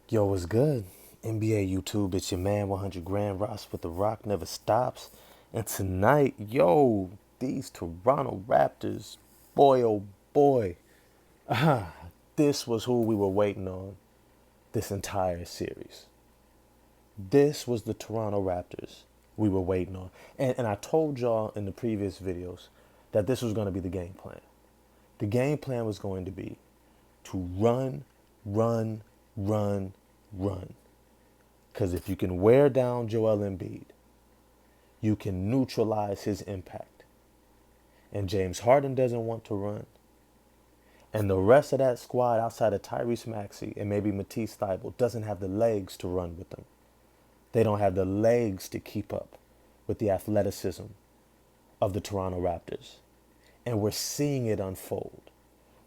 Yo, what's good? NBA YouTube, it's your man 100 Grand Ross with the Rock never stops. And tonight, yo, these Toronto Raptors, boy oh boy, this was who we were waiting on this entire series. This was the Toronto Raptors we were waiting on. And I told y'all in the previous videos that this was going to be the game plan. The game plan was going to be to run, run, run, run. Because if you can wear down Joel Embiid, you can neutralize his impact. And James Harden doesn't want to run. And the rest of that squad outside of Tyrese Maxey and maybe Matisse Thybulle doesn't have the legs to run with them. They don't have the legs to keep up with the athleticism of the Toronto Raptors. And we're seeing it unfold.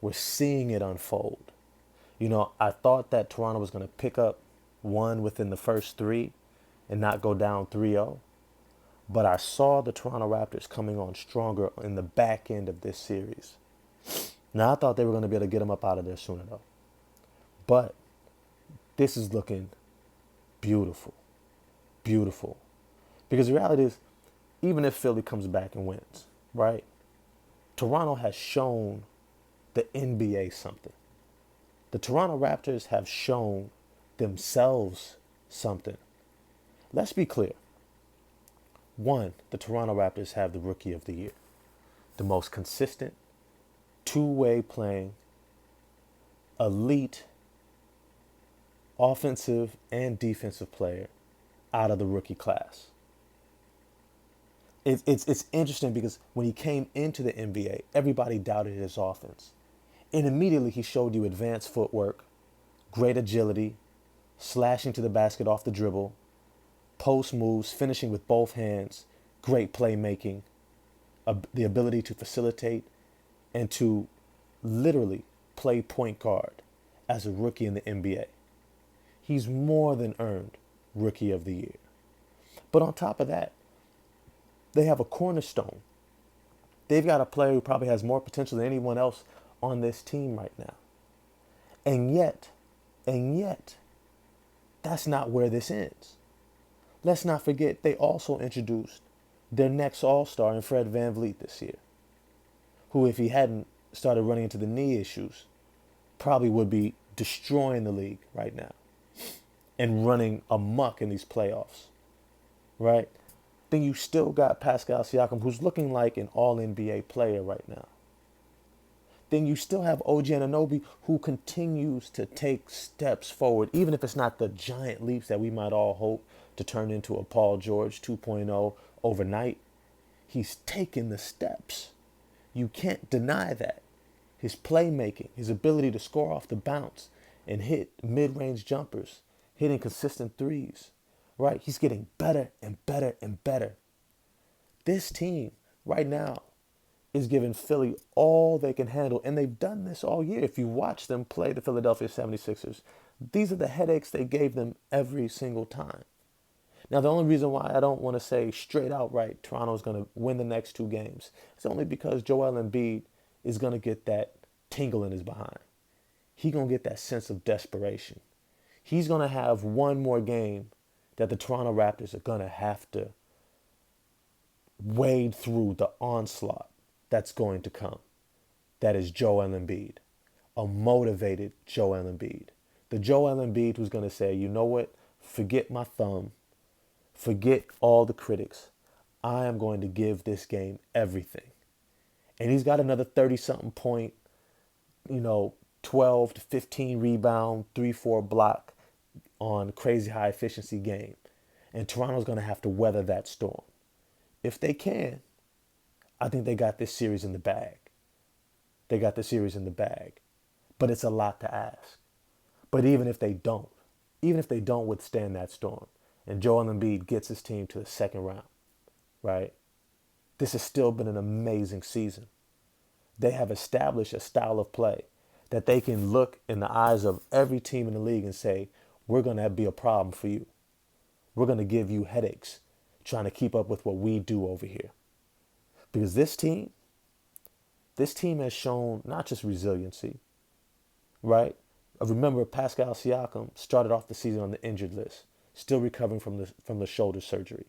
We're seeing it unfold. You know, I thought that Toronto was going to pick up one within the first three and not go down 3-0. But I saw the Toronto Raptors coming on stronger in the back end of this series. Now, I thought they were going to be able to get them up out of there sooner, though. But this is looking beautiful. Beautiful. Because the reality is, even if Philly comes back and wins, right? Toronto has shown the NBA something. The Toronto Raptors have shown themselves something. Let's be clear. One, the Toronto Raptors have the Rookie of the Year, the most consistent, two-way playing, elite, offensive and defensive player out of the rookie class. It's interesting because when he came into the NBA, everybody doubted his offense. And immediately he showed you advanced footwork, great agility, slashing to the basket off the dribble, post moves, finishing with both hands, great playmaking, the ability to facilitate and to literally play point guard as a rookie in the NBA. He's more than earned Rookie of the Year. But on top of that, they have a cornerstone. They've got a player who probably has more potential than anyone else on this team right now. And yet, that's not where this ends. Let's not forget they also introduced their next all-star in Fred VanVleet this year, who, if he hadn't started running into the knee issues, probably would be destroying the league right now and running amok in these playoffs, right? Then you still got Pascal Siakam, who's looking like an all-NBA player right now. Then you still have OG Anunoby, who continues to take steps forward, even if it's not the giant leaps that we might all hope to turn into a Paul George 2.0 overnight. He's taken the steps. You can't deny that. His playmaking, his ability to score off the bounce and hit mid-range jumpers, hitting consistent threes, right? He's getting better and better and better. This team right now is giving Philly all they can handle, and they've done this all year. If you watch them play the Philadelphia 76ers, these are the headaches they gave them every single time. Now, the only reason why I don't want to say straight out right Toronto's going to win the next two games is only because Joel Embiid is going to get that tingle in his behind. He's going to get that sense of desperation. He's going to have one more game that the Toronto Raptors are going to have to wade through the onslaught that's going to come. That is Joel Embiid, a motivated Joel Embiid. The Joel Embiid who's going to say, you know what, forget my thumb, forget all the critics. I am going to give this game everything. And he's got another 30-something point, 12 to 15 rebound, 3-4 block on crazy high efficiency game. And Toronto's going to have to weather that storm. If they can, I think they got this series in the bag. They got the series in the bag. But it's a lot to ask. But even if they don't withstand that storm, and Joel Embiid gets his team to the second round, right? This has still been an amazing season. They have established a style of play that they can look in the eyes of every team in the league and say, we're going to be a problem for you. We're going to give you headaches trying to keep up with what we do over here. Because this team has shown not just resiliency, right? Remember, Pascal Siakam started off the season on the injured list, still recovering from the shoulder surgery.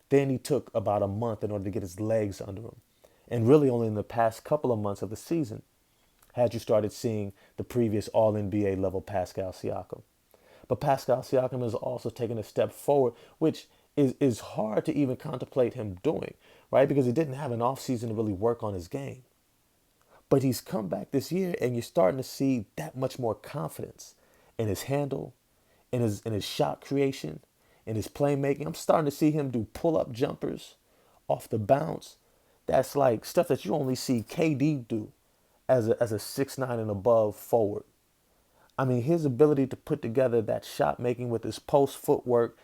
Then he took about a month in order to get his legs under him. And really only in the past couple of months of the season had you started seeing the previous All NBA level Pascal Siakam. But Pascal Siakam has also taken a step forward, which is hard to even contemplate him doing, right? Because he didn't have an offseason to really work on his game. But he's come back this year and you're starting to see that much more confidence in his handle, in his shot creation, in his playmaking. I'm starting to see him do pull-up jumpers off the bounce. That's like stuff that you only see KD do as a 6'9" and above forward. I mean, his ability to put together that shot making with his post footwork,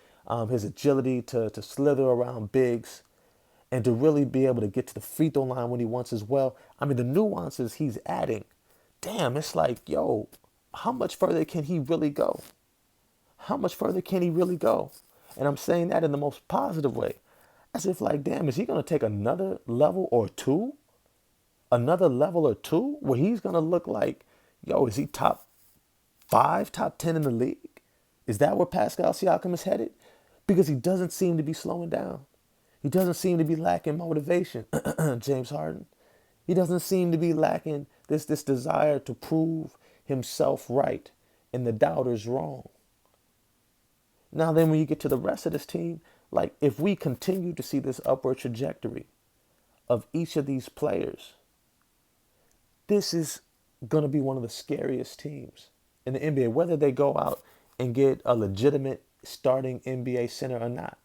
his agility to slither around bigs, and to really be able to get to the free throw line when he wants as well. I mean, the nuances he's adding, damn, it's like, yo, how much further can he really go? How much further can he really go? And I'm saying that in the most positive way. As if like, damn, is he going to take another level or two? Another level or two where he's going to look like, yo, is he top 5, top 10 in the league? Is that where Pascal Siakam is headed? Because he doesn't seem to be slowing down. He doesn't seem to be lacking motivation, James Harden. He doesn't seem to be lacking this desire to prove himself right and the doubters wrong. Now then when you get to the rest of this team, like if we continue to see this upward trajectory of each of these players, this is going to be one of the scariest teams in the NBA, whether they go out and get a legitimate starting NBA center or not.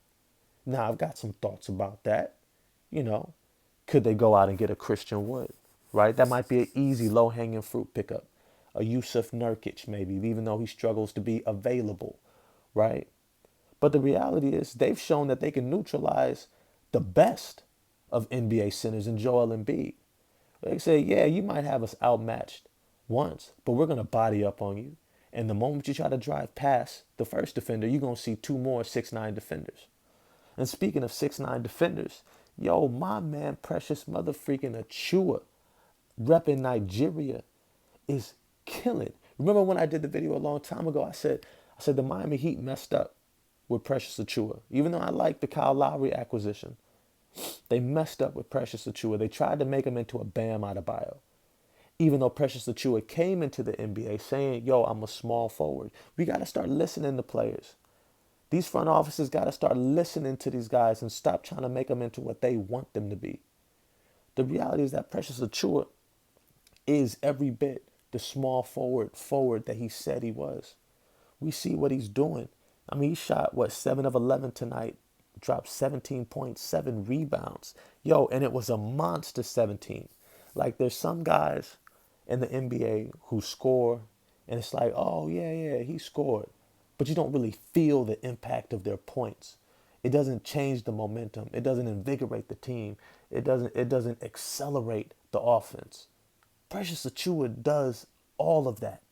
Now, I've got some thoughts about that. You know, could they go out and get a Christian Wood, right? That might be an easy, low-hanging fruit pickup. A Yusuf Nurkic, maybe, even though he struggles to be available, right? But the reality is they've shown that they can neutralize the best of NBA centers in Joel Embiid. They say, yeah, you might have us outmatched once, but we're going to body up on you. And the moment you try to drive past the first defender, you're going to see two more 6'9" defenders. And speaking of 6'9" defenders, yo, my man Precious Mother freaking Achua, repping Nigeria, is killing. Remember when I did the video a long time ago, I said the Miami Heat messed up with Precious Achua. Even though I like the Kyle Lowry acquisition, they messed up with Precious Achua. They tried to make him into a Bam Adebayo. Even though Precious Achua came into the NBA saying, yo, I'm a small forward. We got to start listening to players. These front offices got to start listening to these guys and stop trying to make them into what they want them to be. The reality is that Precious Achua is every bit the small forward that he said he was. We see what he's doing. I mean, he shot, 7 of 11 tonight, dropped 17.7 rebounds. Yo, and it was a monster 17. Like, there's some guys in the NBA who score, and it's like, oh, yeah, he scored. But you don't really feel the impact of their points. It doesn't change the momentum. It doesn't invigorate the team. It doesn't accelerate the offense. Precious Achua does all of that.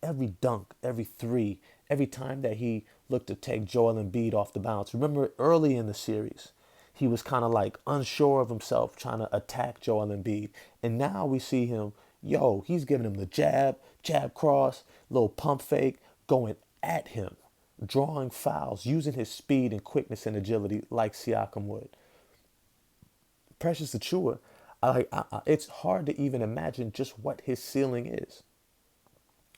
Every dunk, every three, every time that he looked to take Joel Embiid off the bounce. Remember early in the series, he was kind of like unsure of himself trying to attack Joel Embiid. And now we see him, yo, he's giving him the jab cross, little pump fake, going at him, drawing fouls, using his speed and quickness and agility like Siakam would. Precious Achua, it's hard to even imagine just what his ceiling is.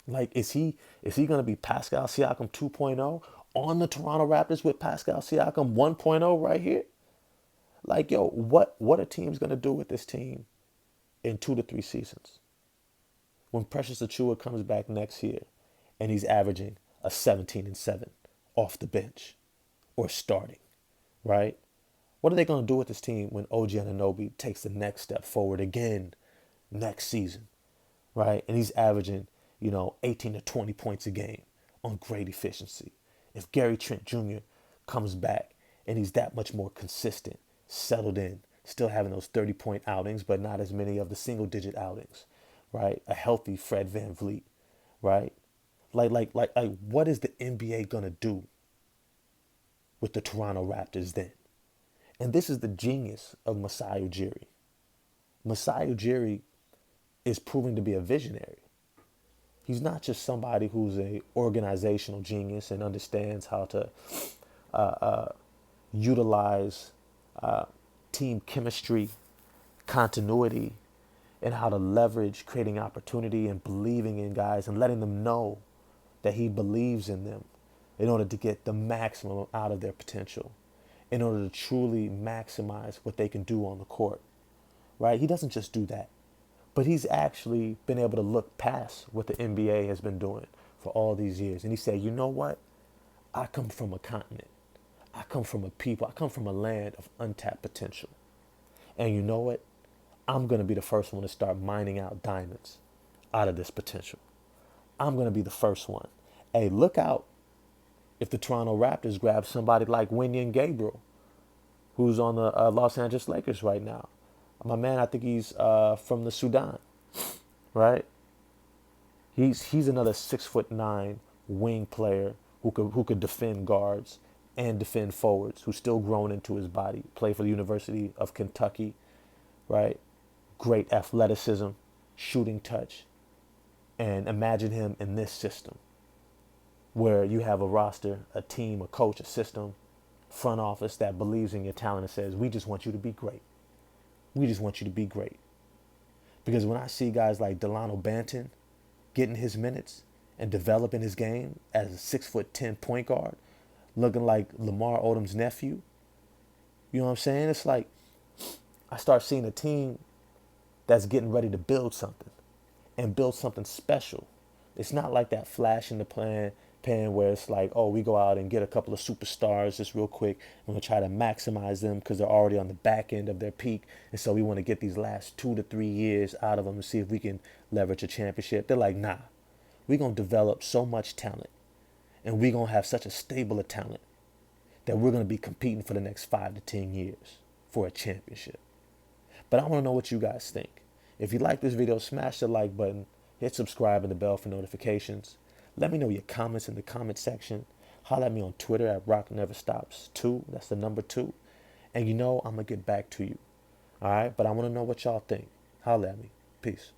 Like, is he going to be Pascal Siakam 2.0 on the Toronto Raptors with Pascal Siakam 1.0 right here? Like, yo, what a team's going to do with this team in 2 to 3 seasons when Precious Achua comes back next year and he's averaging a 17-7 off the bench or starting, right? What are they going to do with this team when OG Anunoby takes the next step forward again next season, right? And he's averaging, 18 to 20 points a game on great efficiency. If Gary Trent Jr. comes back and he's that much more consistent, settled in, still having those 30-point outings, but not as many of the single-digit outings, right? A healthy Fred VanVleet, right? Like, what is the NBA gonna do with the Toronto Raptors then? And this is the genius of Masai Ujiri. Masai Ujiri is proving to be a visionary. He's not just somebody who's a organizational genius and understands how to utilize team chemistry, continuity, and how to leverage creating opportunity and believing in guys and letting them know that he believes in them in order to get the maximum out of their potential, in order to truly maximize what they can do on the court, right? He doesn't just do that, but he's actually been able to look past what the NBA has been doing for all these years. And he said, you know what? I come from a continent. I come from a people. I come from a land of untapped potential. And you know what? I'm going to be the first one to start mining out diamonds out of this potential. I'm going to be the first one. Hey, look out if the Toronto Raptors grab somebody like Wenyen Gabriel, who's on the Los Angeles Lakers right now. My man, I think he's from the Sudan, right? He's another 6'9" wing player who could defend guards and defend forwards, who's still growing into his body. Played for the University of Kentucky, right? Great athleticism, shooting touch. And imagine him in this system where you have a roster, a team, a coach, a system, front office that believes in your talent and says, we just want you to be great. We just want you to be great. Because when I see guys like Delano Banton getting his minutes and developing his game as a 6'10" point guard, looking like Lamar Odom's nephew, you know what I'm saying? It's like I start seeing a team that's getting ready to build something and build something special. It's not like that flash in the pan where it's like, oh, we go out and get a couple of superstars just real quick and we'll try to maximize them because they're already on the back end of their peak. And so we want to get these last 2 to 3 years out of them and see if we can leverage a championship. They're like, nah, we're going to develop so much talent and we're going to have such a stable of talent that we're going to be competing for the next 5 to 10 years for a championship. But I want to know what you guys think. If you like this video, smash the like button, hit subscribe and the bell for notifications. Let me know your comments in the comment section. Holler at me on Twitter at RockNeverStops2. That's the number 2. And you know I'm going to get back to you. All right? But I want to know what y'all think. Holler at me. Peace.